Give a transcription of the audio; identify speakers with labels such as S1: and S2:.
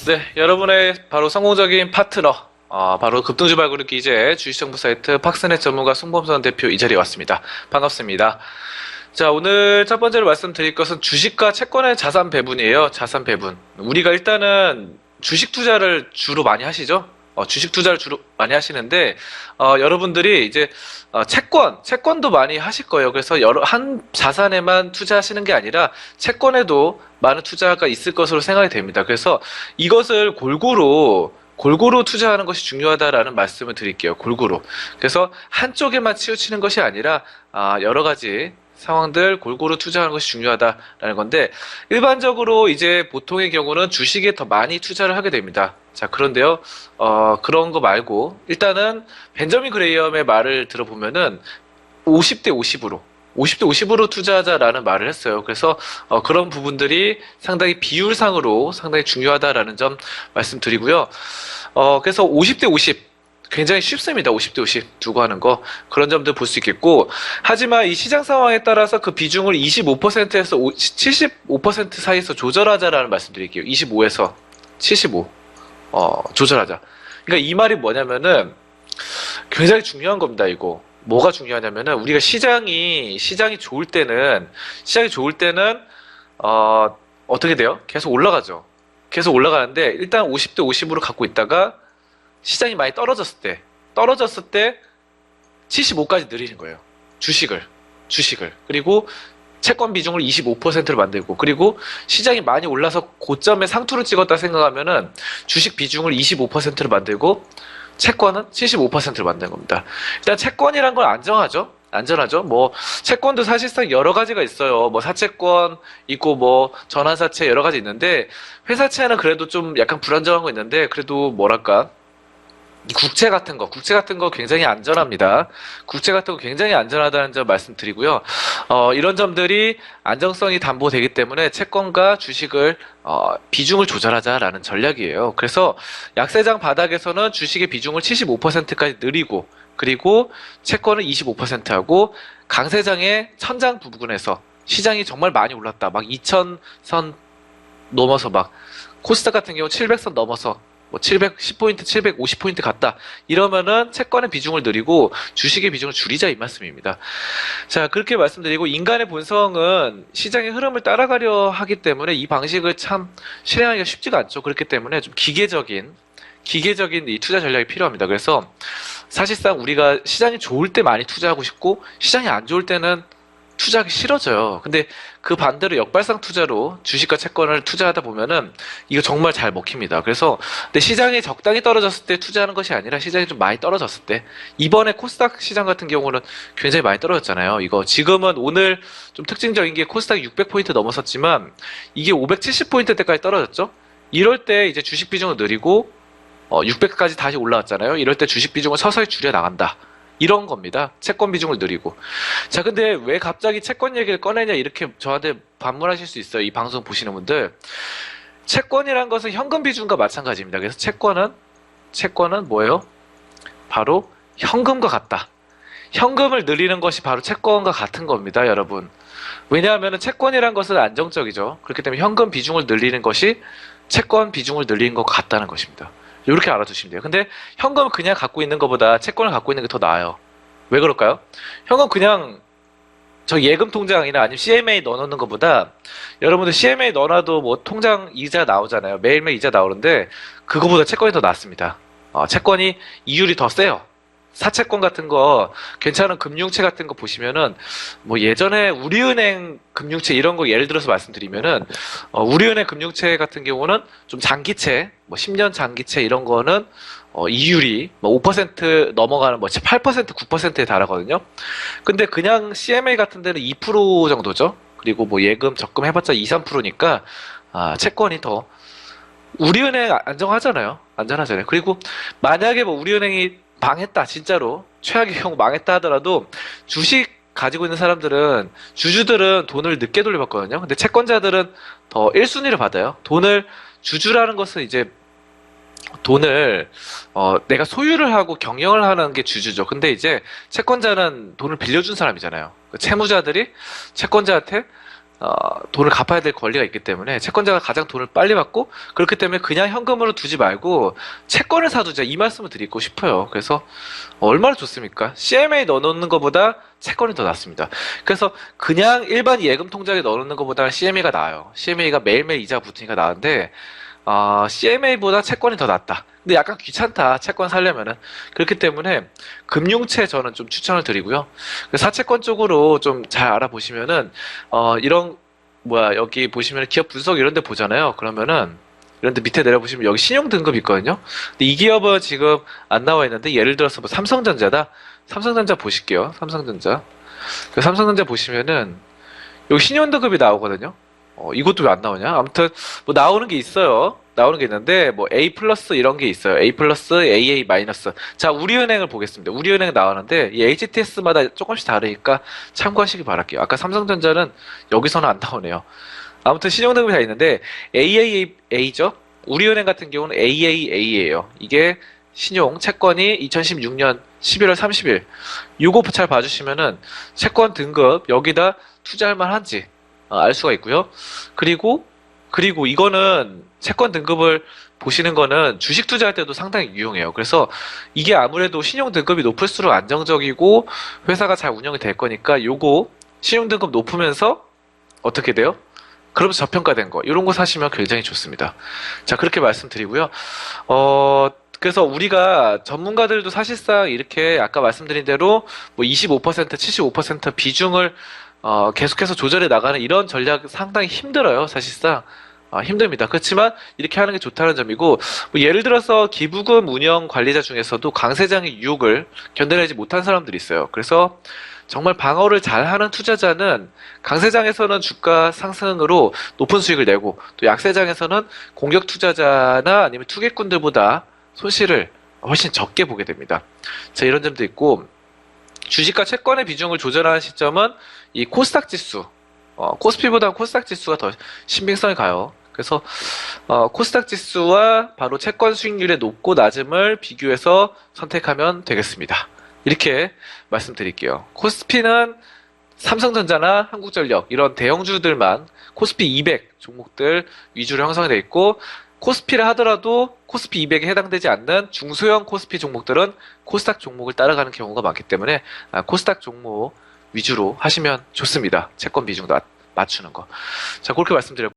S1: 네, 여러분의 바로 성공적인 파트너, 바로 급등주 발굴 기재 주식정보 사이트 팍스넷 전문가 송범선 대표 이 자리에 왔습니다. 반갑습니다. 자, 오늘 첫 번째로 말씀드릴 것은 주식과 채권의 자산 배분이에요. 자산 배분. 우리가 일단은 주식 투자를 주로 많이 하시죠? 주식 투자를 주로 많이 하시는데, 여러분들이 이제, 채권도 많이 하실 거예요. 그래서 한 자산에만 투자하시는 게 아니라 채권에도 많은 투자가 있을 것으로 생각이 됩니다. 그래서 이것을 골고루 투자하는 것이 중요하다라는 말씀을 드릴게요. 골고루. 그래서 한쪽에만 치우치는 것이 아니라, 여러 가지 상황들 골고루 투자하는 것이 중요하다라는 건데, 일반적으로 이제 보통의 경우는 주식에 더 많이 투자를 하게 됩니다. 자, 그런데요, 그런 거 말고, 일단은 벤저민 그레이엄의 말을 들어보면은 50대 50으로 투자하자라는 말을 했어요. 그래서 그런 부분들이 상당히 비율상으로 상당히 중요하다라는 점 말씀드리고요. 그래서 50대 50 굉장히 쉽습니다. 50대 50 두고 하는 거. 그런 점들 볼 수 있겠고. 하지만 이 시장 상황에 따라서 그 비중을 25%에서 75% 사이에서 조절하자라는 말씀 드릴게요. 25에서 75. 조절하자. 그러니까 이 말이 뭐냐면은 굉장히 중요한 겁니다, 이거. 뭐가 중요하냐면은 우리가 시장이 좋을 때는 어떻게 돼요? 계속 올라가죠. 계속 올라가는데 일단 50대 50으로 갖고 있다가 시장이 많이 떨어졌을 때 75까지 늘리는 거예요. 주식을. 그리고 채권 비중을 25%로 만들고, 그리고 시장이 많이 올라서 고점에 상투를 찍었다 생각하면은 주식 비중을 25%로 만들고, 채권은 75%로 만드는 겁니다. 일단 채권이란 건 안전하죠. 뭐 채권도 사실상 여러 가지가 있어요. 뭐 사채권 있고 뭐 전환사채 여러 가지 있는데, 회사채는 그래도 좀 약간 불안정한 거 있는데, 그래도 뭐랄까, 국채 같은 거 굉장히 안전합니다. 국채 같은 거 굉장히 안전하다는 점 말씀드리고요. 이런 점들이 안정성이 담보되기 때문에 채권과 주식을, 비중을 조절하자라는 전략이에요. 그래서 약세장 바닥에서는 주식의 비중을 75%까지 늘리고, 그리고 채권을 25% 하고, 강세장의 천장 부분에서 시장이 정말 많이 올랐다. 막 2000선 넘어서 막, 코스닥 같은 경우 700선 넘어서 뭐 710포인트, 750포인트 갔다. 이러면은 채권의 비중을 늘리고 주식의 비중을 줄이자 이 말씀입니다. 자, 그렇게 말씀드리고, 인간의 본성은 시장의 흐름을 따라가려 하기 때문에 이 방식을 참 실행하기가 쉽지가 않죠. 그렇기 때문에 좀 기계적인 이 투자 전략이 필요합니다. 그래서 사실상 우리가 시장이 좋을 때 많이 투자하고 싶고, 시장이 안 좋을 때는 투자하기 싫어져요. 근데 그 반대로 역발상 투자로 주식과 채권을 투자하다 보면은 이거 정말 잘 먹힙니다. 그래서 근데 시장이 적당히 떨어졌을 때 투자하는 것이 아니라 시장이 좀 많이 떨어졌을 때, 이번에 코스닥 시장 같은 경우는 굉장히 많이 떨어졌잖아요. 이거 지금은 오늘 좀 특징적인 게 코스닥이 600포인트 넘었었지만 이게 570포인트 때까지 떨어졌죠. 이럴 때 이제 주식 비중을 늘리고 600까지 다시 올라왔잖아요. 이럴 때 주식 비중을 서서히 줄여 나간다. 이런 겁니다. 채권 비중을 늘리고. 자, 근데 왜 갑자기 채권 얘기를 꺼내냐, 이렇게 저한테 반문하실 수 있어요. 이 방송 보시는 분들. 채권이란 것은 현금 비중과 마찬가지입니다. 그래서 채권은 뭐예요? 바로 현금과 같다. 현금을 늘리는 것이 바로 채권과 같은 겁니다, 여러분. 왜냐하면 채권이란 것은 안정적이죠. 그렇기 때문에 현금 비중을 늘리는 것이 채권 비중을 늘리는 것 같다는 것입니다. 이렇게 알아두시면 돼요. 근데 현금 그냥 갖고 있는 것보다 채권을 갖고 있는 게 더 나아요. 왜 그럴까요? 현금 그냥 저 예금 통장이나 아니면 CMA 넣어놓는 것보다, 여러분들 CMA 넣어놔도 뭐 통장 이자 나오잖아요. 매일매일 이자 나오는데 그거보다 채권이 더 낫습니다. 채권이 이율이 더 세요. 사채권 같은 거, 괜찮은 금융채 같은 거 보시면은, 뭐 예전에 우리은행 금융채 이런 거 예를 들어서 말씀드리면은, 우리은행 금융채 같은 경우는 좀 장기채, 뭐 10년 장기채 이런 거는, 이율이 뭐 5% 넘어가는 뭐 8%, 9%에 달하거든요. 근데 그냥 CMA 같은 데는 2% 정도죠. 그리고 뭐 예금 적금 해봤자 2, 3%니까, 채권이 더, 우리은행 안정하잖아요. 그리고 만약에 뭐 우리은행이 망했다, 진짜로 최악의 경우 망했다 하더라도 주식 가지고 있는 사람들은, 주주들은 돈을 늦게 돌려받거든요. 근데 채권자들은 더 1순위를 받아요. 주주라는 것은 이제 돈을 내가 소유를 하고 경영을 하는 게 주주죠. 근데 이제 채권자는 돈을 빌려준 사람이잖아요. 그 채무자들이 채권자한테 돈을 갚아야 될 권리가 있기 때문에 채권자가 가장 돈을 빨리 받고 그렇기 때문에 그냥 현금으로 두지 말고 채권을 사두자 이 말씀을 드리고 싶어요. 그래서 얼마나 좋습니까? CMA 넣어놓는 것보다 채권이 더 낫습니다. 그래서 그냥 일반 예금 통장에 넣어놓는 것보다 CMA가 나아요. CMA가 매일매일 이자 붙으니까 나은데 CMA보다 채권이 더 낫다. 근데 약간 귀찮다. 채권 살려면은. 그렇기 때문에 금융채 저는 좀 추천을 드리고요. 사채권 쪽으로 좀 잘 알아보시면은 이런 여기 보시면 기업 분석 이런 데 보잖아요. 그러면은 이런 데 밑에 내려보시면 여기 신용 등급 있거든요. 근데 이 기업은 지금 안 나와 있는데 예를 들어서 뭐 삼성전자다. 삼성전자 보실게요. 삼성전자. 삼성전자 보시면은 여기 신용 등급이 나오거든요. 이것도 왜 안 나오냐? 아무튼 뭐 나오는 게 있어요. 나오는 게 있는데 뭐 A 플러스 이런 게 있어요. A 플러스, AA 마이너스. 자, 우리은행을 보겠습니다. 우리은행 나오는데 이 HTS마다 조금씩 다르니까 참고하시기 바랄게요. 아까 삼성전자는 여기서는 안 나오네요. 아무튼 신용등급이 다 있는데 AAA죠. 우리은행 같은 경우는 AAA예요. 이게 신용 채권이 2016년 11월 30일. 요거 잘 봐주시면은 채권 등급 여기다 투자할 만한지 알 수가 있고요. 그리고 이거는 채권 등급을 보시는 거는 주식 투자할 때도 상당히 유용해요. 그래서 이게 아무래도 신용 등급이 높을수록 안정적이고 회사가 잘 운영이 될 거니까 요거 신용 등급 높으면서 어떻게 돼요? 그러면서 저평가된 거 이런 거 사시면 굉장히 좋습니다. 자, 그렇게 말씀드리고요. 그래서 우리가 전문가들도 사실상 이렇게 아까 말씀드린 대로 뭐 25%, 75% 비중을 계속해서 조절해 나가는 이런 전략 상당히 힘들어요, 사실상. 힘듭니다. 그렇지만 이렇게 하는 게 좋다는 점이고, 뭐 예를 들어서 기부금 운영 관리자 중에서도 강세장의 유혹을 견뎌내지 못한 사람들이 있어요. 그래서 정말 방어를 잘하는 투자자는 강세장에서는 주가 상승으로 높은 수익을 내고, 또 약세장에서는 공격 투자자나 아니면 투기꾼들보다 손실을 훨씬 적게 보게 됩니다. 자, 이런 점도 있고, 주식과 채권의 비중을 조절하는 시점은 이 코스닥 지수, 코스피보다는 코스닥 지수가 더 신빙성이 가요. 그래서 코스닥 지수와 바로 채권 수익률의 높고 낮음을 비교해서 선택하면 되겠습니다. 이렇게 말씀드릴게요. 코스피는 삼성전자나 한국전력 이런 대형주들만 코스피 200 종목들 위주로 형성이 되어 있고 코스피를 하더라도 코스피 200에 해당되지 않는 중소형 코스피 종목들은 코스닥 종목을 따라가는 경우가 많기 때문에 코스닥 종목 위주로 하시면 좋습니다. 채권 비중도 맞추는 거. 자, 그렇게 말씀드렸고